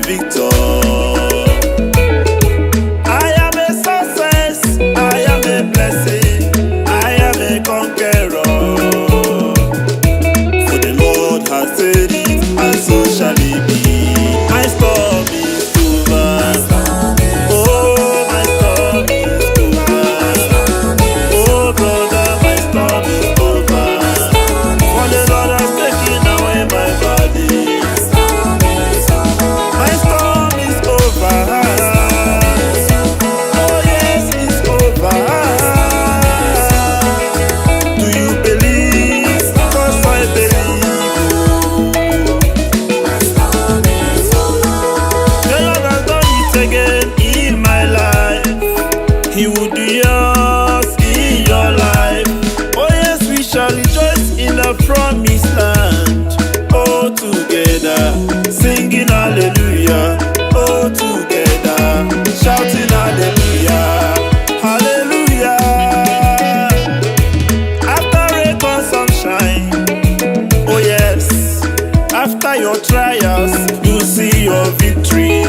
victor. I am a success, I am a blessing, I am a conqueror. For the Lord has said it, and so shall it be. My storm is over. Oh, my storm is over. Oh, brother, my storm is over. For the Lord has taken away my body. My storm is over. Oh, yes, it's over. Do you believe? 'Cause I believe. The Lord has done it again in my life. He will do yours in your life. Oh yes, we shall rejoice in the promised land. Oh, together, singing hallelujah. Oh, together, shouting hallelujah. Hallelujah. After rain comes sunshine. Oh yes, after your trials, you see your victory.